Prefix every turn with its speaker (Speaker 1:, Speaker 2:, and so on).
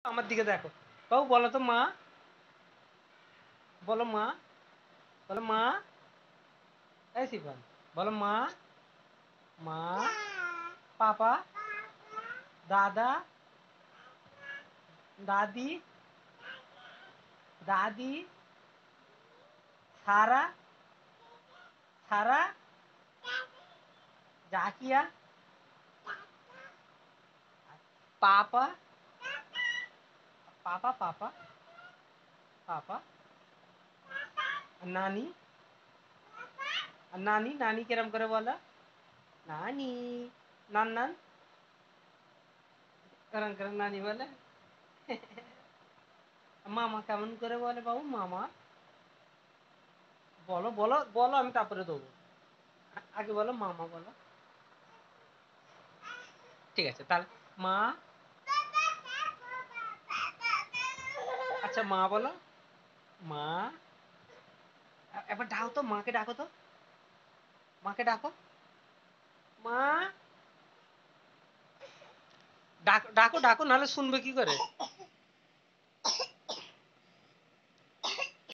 Speaker 1: আমার দিকে দেখো। বাবু বলো তো মা, বলো মা, বলো মা। এই শিবান, বলো মা। মা, পাপা, দাদা, দাদি, দাদি, সারা, সারা, জাকিয়া, পাপা, পাপা, পাপা, পাপা, নানি, নানি, নানি কিরম করে বলো? নানি, নান নান, কিরম করে নানি বলে? মামা কেমন করে বলে বাবু মামা? বলো বলো বলো, আমি তারপরে দেবো। আগে বলো মামা বলো। ঠিক আছে তাহলে মা। আচ্ছা মা বলো। মা। এবার ডাকো তো, মাকে ডাকো তো, মাকে ডাকো। মা। ডাকো ডাকো ডাকো, নাহলে শুনবে কি করে?